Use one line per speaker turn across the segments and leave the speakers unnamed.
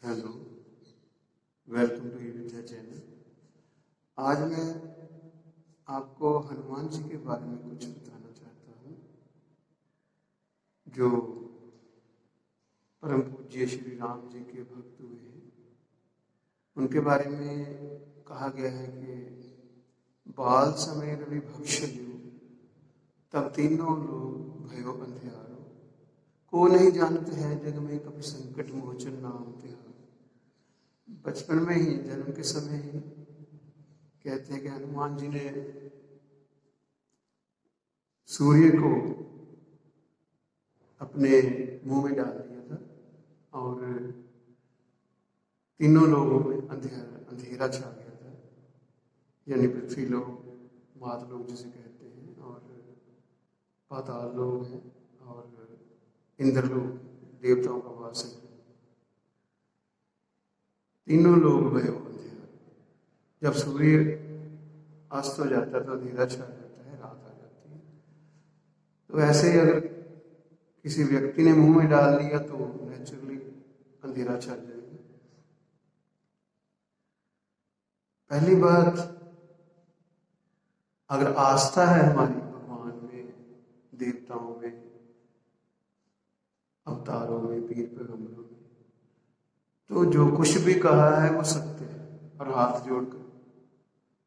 Hello, welcome to E Vidya channel. आज मैं आपको हनुमान जी के बारे में कुछ बताना चाहता हूँ, जो परम पूज्य श्री राम जी के भक्त हुए हैं। उनके बारे में कहा गया है कि बाल समय रवि भक्ष लियो, तब तीनों लोग भयो अंधियारो, को नहीं जानते हैं जग में कभी संकट मोचन नाम तिहारो। बचपन में ही, जन्म के समय ही कहते हैं कि हनुमान जी ने सूर्य को अपने मुंह में डाल दिया था और तीनों लोगों में अंधेरा छा गया था, यानी पृथ्वी लोग, मात लोग जिसे कहते हैं, और पाताल लोग हैं और इंद्र लोग, देवताओं का वास है। तीनों लोग भयो अंधेरा। जब सूर्य अस्त हो जाता है तो अंधेरा छा जाता है, रात आ जाती है। तो ऐसे ही अगर किसी व्यक्ति ने मुंह में डाल दिया तो नेचुरली अंधेरा छा जाएगा। पहली बात, अगर आस्था है हमारी भगवान में, देवताओं में, अवतारों में, पीर पैगंबरों में, तो जो कुछ भी कहा है वो सत्य है और हाथ जोड़कर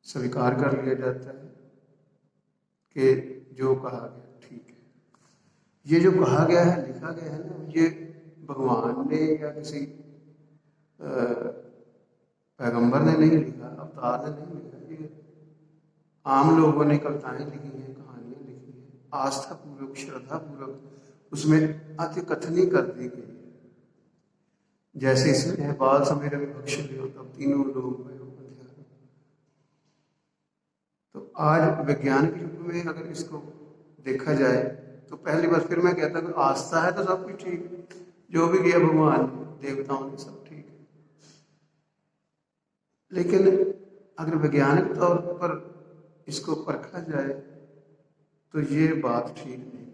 स्वीकार कर लिया जाता है कि जो कहा गया ठीक है। ये जो कहा गया है, लिखा गया है ना, ये भगवान ने या किसी पैगंबर ने नहीं लिखा, अवतार ने नहीं लिखा। ये आम लोगों ने कविताएं लिखी हैं, कहानियां लिखी हैं, आस्था पूर्वक, श्रद्धा पूर्वक उसमें अति कथनी कर दी गई। जैसे इसमें है, बाल समय रवि भक्ष लियो, तब तीनों लोग भयो अंधियारो। तो आज वैज्ञानिक युग में अगर इसको देखा जाए तो पहली बार फिर मैं कहता हूँ, आस्था है तो सब कुछ ठीक है, जो भी किया भगवान देवताओं ने सब ठीक है। लेकिन अगर वैज्ञानिक तौर पर इसको परखा जाए तो ये बात ठीक नहीं बैठती,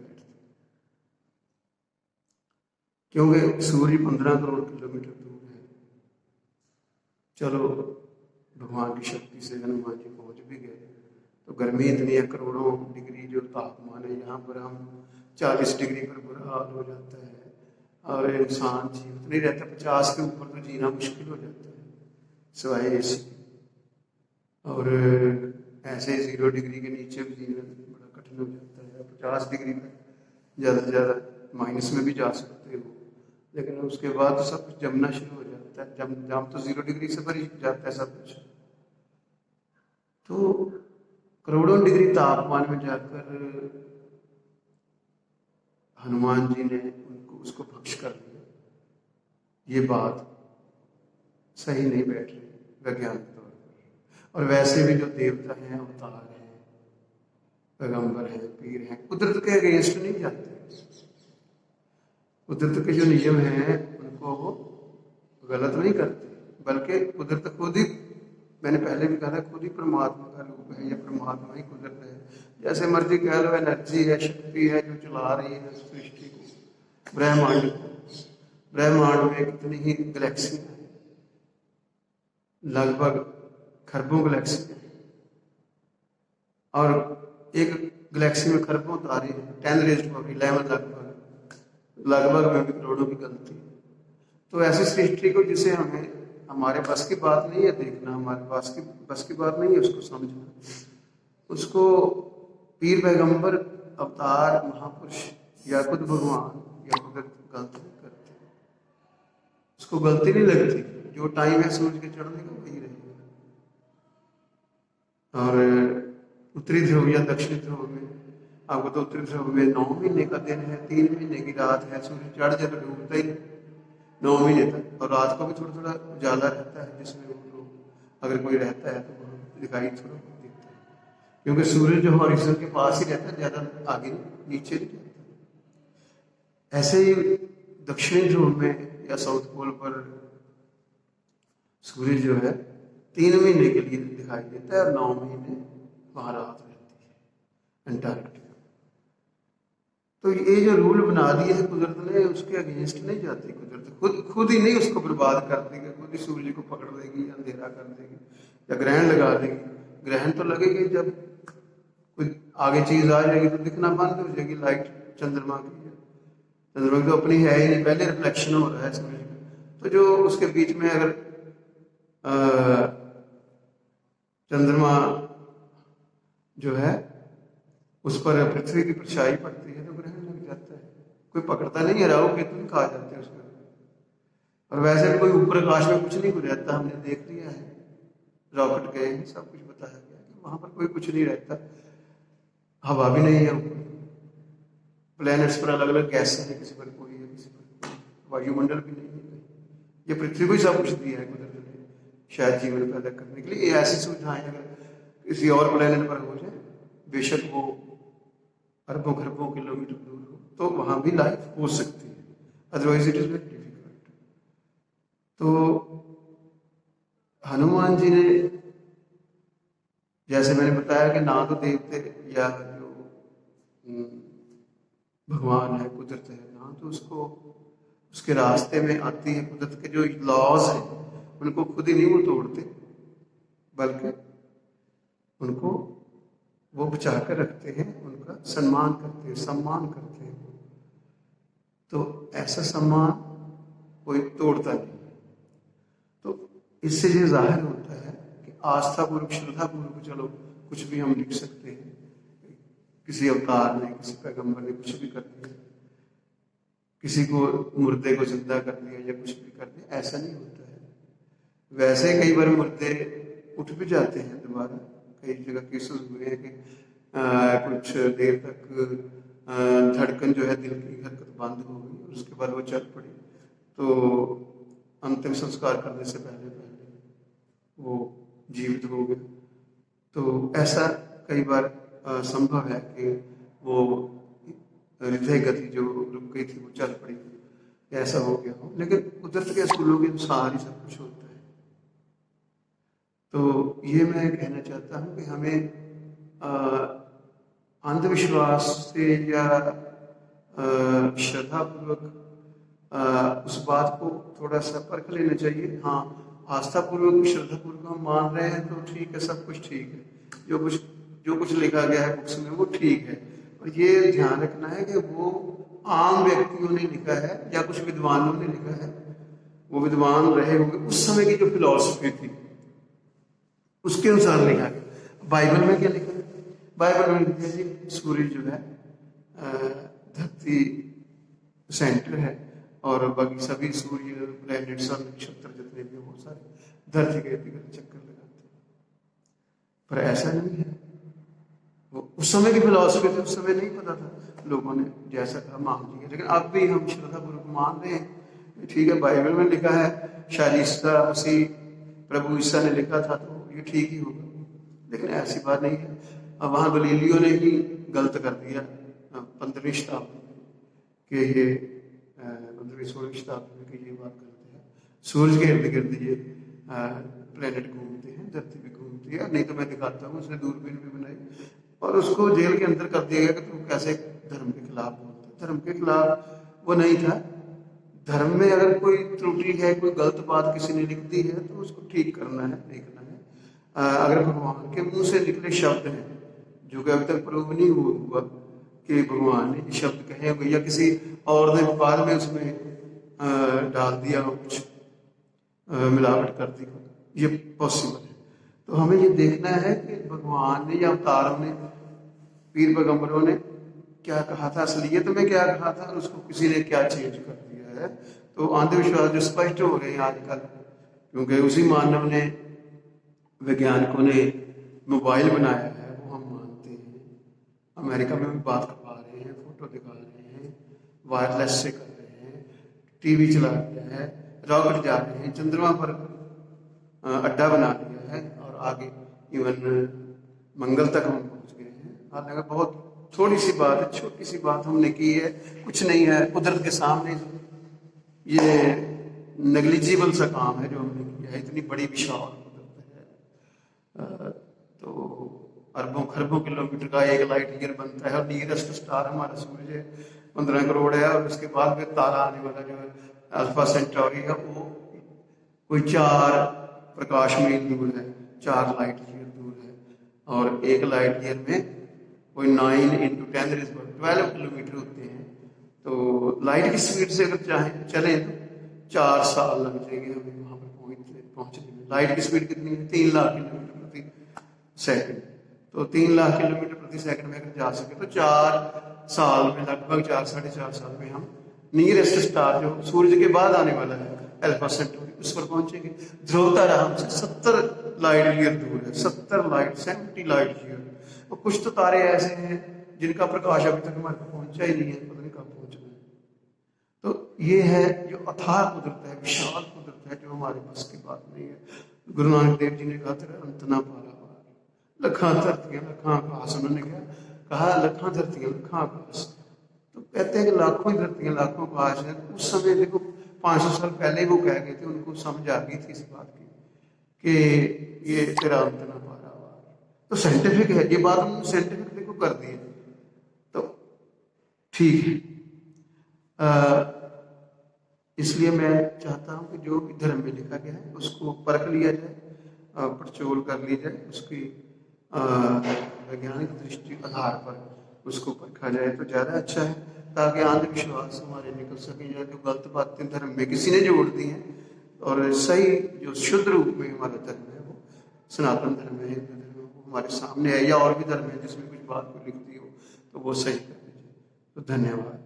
क्योंकि सूर्य 15 करोड़ किलोमीटर दूर है। चलो, भगवान की शक्ति से हनुमान जी पहुंच भी गए, तो गर्मी इतनी है, करोड़ों डिग्री जो तापमान है, यहाँ पर हम 40 डिग्री पर बुरा हाल हो जाता है और इंसान जीवित नहीं रहता। 50 के ऊपर तो जीना मुश्किल हो जाता है सिवाय एसी। और ऐसे 0 डिग्री के नीचे भी जीना बड़ा कठिन हो जाता है। 50 डिग्री पर ज़्यादा से ज़्यादा माइनस में भी जा सकते हो, लेकिन उसके बाद तो सब कुछ जमना शुरू हो जाता है। जम तो 0 डिग्री से पर ही जाता है सब कुछ। तो करोड़ों डिग्री तापमान में जाकर हनुमान जी ने उसको भक्ष कर लिया। ये बात सही नहीं बैठ रही वैज्ञानिक तौर पर। और वैसे भी जो देवता हैं, अवतार हैं, पैगंबर हैं, पीर हैं, कुदरत के अगेंस्ट नहीं जाते। कुदरत के जो नियम हैं उनको वो गलत नहीं करते, बल्कि कुदरत खुद ही, मैंने पहले भी कहा था, खुद ही परमात्मा का रूप है, या परमात्मा ही कुदरत है। जैसे मर्जी कह लो, एनर्जी है, शक्ति है जो चला रही है सृष्टि को, ब्रह्मांड को। ब्रह्मांड में कितनी ही गैलेक्सियां हैं, लगभग खरबों गैलेक्सियां हैं, और एक गैलेक्सी में खरबों तारे हैं, 10⁻11 लगभग में भी करोड़ों की गलती। तो ऐसी सृष्टि को, जिसे हमें, हमारे बस की बात नहीं है देखना, हमारे बस की बात नहीं है उसको समझना, उसको पीर पैगंबर, अवतार, महापुरुष या खुद भगवान या कुदरत गलती नहीं करते। उसको गलती नहीं लगती। जो टाइम है सूरज के चढ़ने का वही रहेगा। और उत्तरी ध्रुव या दक्षिण ध्रुव में, आपको तो उत्तरी ध्रुव में 9 महीने का दिन है, 3 महीने की रात है। सूर्य चढ़ जाए तो डूबता ही 9 महीने तक, और रात को भी थोड़ा थोड़ा उजाला रहता है, जिसमें वो लोग, अगर कोई रहता है तो वो दिखाई थोड़ा दिखता है, क्योंकि सूर्य जो हॉरिजॉन के पास ही रहता है, ज्यादा आगे नीचे नहीं जाता। ऐसे ही दक्षिणी ध्रुव में या साउथ पोल पर सूर्य जो है 3 महीने के लिए दिखाई देता है और 9 महीने वहां रात रहती है, अंटार्कटिका। तो ये जो रूल बना दिए हैं कुदरत ने, उसके अगेंस्ट नहीं जाती कुदरत, खुद ही नहीं उसको बर्बाद कर देगी, खुद ही सूर्य को पकड़ देगी, अंधेरा कर देगी या ग्रहण लगा देगी। ग्रहण तो लगेगी जब कोई आगे चीज आ जाएगी तो दिखना बंद हो जाएगी। लाइट चंद्रमा की है, चंद्रमा की तो अपनी है ही नहीं, पहले रिफ्लेक्शन हो रहा है सूर्य का। तो जो उसके बीच में अगर चंद्रमा जो है उस पर पृथ्वी की परछाई पड़ती है तो ग्रहण लग जाता है। कोई पकड़ता नहीं है, राहु केतु नहीं कहा जाते हैं उसको। और वैसे भी कोई ऊपर आकाश में कुछ नहीं रहता, हमने देख लिया है, रॉकेट गए हैं, सब कुछ बताया गया कि वहां पर कोई कुछ नहीं रहता, हवा भी नहीं है ऊपर, प्लैनेट्स पर अलग अलग गैसें हैं, किसी पर कोई है, किसी पर कोई, वायुमंडल भी नहीं है। ये पृथ्वी को ही सब कुछ दिया है कुदरत ने, शायद जीवन पैदा करने के लिए। ये ऐसी सुविधाएं अगर किसी और प्लैनेट पर हो जाए, बेशक वो अरबों खरबों किलोमीटर दूर हो, तो वहां भी लाइफ हो सकती है, otherwise it is very difficult. तो हनुमान जी ने, जैसे मैंने बताया कि ना तो देवते या जो भगवान है, कुदरत है, ना तो उसको उसके रास्ते में आती है कुदरत के जो लॉज हैं उनको खुद ही नहीं वो तोड़ते, बल्कि उनको वो बचा कर रखते हैं, उनका सम्मान करते हैं, सम्मान करते हैं। तो ऐसा सम्मान कोई तोड़ता नहीं। तो इससे ये जाहिर होता है कि आस्था पूर्वक, श्रद्धा पूर्वक चलो कुछ भी हम लिख सकते हैं, किसी अवतार ने, किसी पैगंबर ने कुछ भी कर दिया, किसी को मुर्दे को जिंदा कर दिया या कुछ भी कर दिया, ऐसा नहीं होता है। वैसे कई बार मुर्दे उठ भी जाते हैं दोबारा, कई जगह केसेस हुए हैं कि कुछ देर तक धड़कन जो है दिल की हरकत बंद हो गई और उसके बाद वो चल पड़ी, तो अंतिम संस्कार करने से पहले वो जीवित हो गए। तो ऐसा कई बार संभव है कि वो हृदय गति जो रुक गई थी वो चल पड़ी, ऐसा हो गया हो। लेकिन कुदरत के असूलों के अनुसार ही सब कुछ होता है। तो ये मैं कहना चाहता हूँ कि हमें अंधविश्वास से या श्रद्धापूर्वक उस बात को थोड़ा सा परख लेना चाहिए। हाँ, आस्थापूर्वक, श्रद्धापूर्वक हम मान रहे हैं तो ठीक है, सब कुछ ठीक है, जो कुछ लिखा गया है बुक्स में वो ठीक है। और ये ध्यान रखना है कि वो आम व्यक्तियों ने लिखा है या कुछ विद्वानों ने लिखा है, वो विद्वान रहे होंगे, उस समय की जो फिलॉसफी थी उसके अनुसार लिखा गया। बाइबल में क्या लिखा है? बाइबल में लिखा है जी सूर्य जो है धरती सेंटर है और बाकी सभी सूर्य, प्लैनेट्स और नक्षत्र जितने भी वो सारे धरती के इर्द गिर्द चक्कर लगाते हैं। पर ऐसा नहीं है, वो उस समय की फिलॉसफी थी, उस समय नहीं पता था, लोगों ने जैसा कहा मान लिया। लेकिन अब भी हम श्रद्धापूर्वक मान रहे हैं, ठीक है, बाइबल में लिखा है, शायद ईसा मसीह प्रभु ईसा ने लिखा था तो ये ठीक ही होगा। लेकिन ऐसी बात नहीं है। अब वहाँ गलीलियो ने ही गलत कर दिया 15वीं शताब्दी में कि ये 15वीं-16वीं शताब्दी में कि ये बात करते हैं सूरज के इर्द गिर्द ये प्लेनेट घूमते हैं, धरती भी घूमती है। नहीं तो मैं दिखाता हूँ, उसने दूरबीन भी बनाई और उसको जेल के अंदर कर दिया गया कि तुम कैसे धर्म के खिलाफ बोलते। धर्म के खिलाफ वो नहीं था। धर्म में अगर कोई त्रुटि है, कोई गलत बात किसी ने लिख दी है तो उसको ठीक करना है, देखना है। अगर भगवान के मुंह से निकले शब्द हैं जो कि अभी तक प्रूव नहीं हुआ कि भगवान ने ये शब्द कहे होंगे या किसी और ने बाद में उसमें डाल दिया हो, कुछ मिलावट कर दी हो, ये पॉसिबल है। तो हमें ये देखना है कि भगवान ने या अवतारों ने, पीर पैगंबरों ने क्या कहा था, असलियत में क्या कहा था, उसको किसी ने क्या चेंज कर दिया है। तो अंधविश्वास जो स्पष्ट हो रहे हैं आजकल, क्योंकि उसी मानव ने, वैज्ञानिकों ने मोबाइल बनाया है, वो हम मानते हैं। अमेरिका में भी बात करवा रहे हैं, फोटो दिखा रहे हैं, वायरलेस से कर रहे हैं, टीवी चला दिया है, रॉकेट जा रहे हैं, चंद्रमा पर अड्डा बना दिया है और आगे इवन मंगल तक हम पहुंच गए हैं। हालांकि बहुत थोड़ी सी बात है, छोटी सी बात हमने की है, कुछ नहीं है कुदरत के सामने। ये नेग्लिजिबल सा काम है जो हमने किया है, इतनी बड़ी विशाल कुदरत है। तो अरबों खरबों किलोमीटर का एक लाइट ईयर बनता है, और नियरेस्ट स्टार हमारा सूरज है, 15 करोड़ है। और उसके बाद फिर तारा आने वाला जो है अल्फा सेंटोरी है, वो कोई 4 प्रकाश मील दूर है, 4 लाइट ईयर दूर है। और एक लाइट ईयर में कोई 9 × 10⁻12 किलोमीटर होते हैं। तो लाइट की स्पीड से अगर चाहें चले तो 4 साल लग जाएंगे हमें वहां पर पहुंचने में। लाइट की स्पीड कितनी है? 3 लाख किलोमीटर प्रति सेकंड। तो 3 लाख किलोमीटर प्रति सेकंड में अगर जा सके तो 4 साल में, लगभग 4 साढ़े 4 साल में हम नियरेस्ट स्टार जो सूरज के बाद आने वाला है अल्फा सेंटोरी, उस पर पहुंचेंगे। ध्रुव तारा हमसे 70 लाइट ईयर दूर है, 70 लाइट ईयर। और कुछ तो तारे ऐसे हैं जिनका प्रकाश अभी तक हमारे पास पहुंचा ही नहीं है, पता नहीं कब पहुंचना है। तो ये है जो अथाह कुदरत है, विशाल कुदरत है, जो हमारे बस की बात नहीं है। गुरु नानक देव जी ने कहा तेरा अंत ना पारावार, लखा धरतियां लखा आकाश। उन्होंने क्या कहा? लखा धरतियां लखा आकाश। तो कहते हैं कि लाखों ही धरतियां लाखों आकाश है। उस समय देखो 500 साल पहले वो कह गए थे, उनको समझ आ गई थी इस बात की कि ये तेरा अंत ना पारावार। तो साइंटिफिक है ये बात, उन्होंने साइंटिफिक देखो कर दी है। तो ठीक है, इसलिए मैं चाहता हूं कि जो भी धर्म में लिखा गया है उसको परख लिया जाए, पड़चोल कर ली जाए, उसकी वैज्ञानिक दृष्टि आधार पर उसको परखा जाए तो ज़्यादा अच्छा है, ताकि अंधविश्वास हमारे निकल सके। या जो गलत बातें धर्म में किसी ने जोड़ दी हैं, और सही जो शुद्ध रूप में हमारा धर्म है वो सनातन धर्म है, हिंदू धर्म है, वो हमारे सामने है। या और भी धर्म है जिसमें कुछ बात को लिखती हो तो वो सही कर दीजिए। तो धन्यवाद।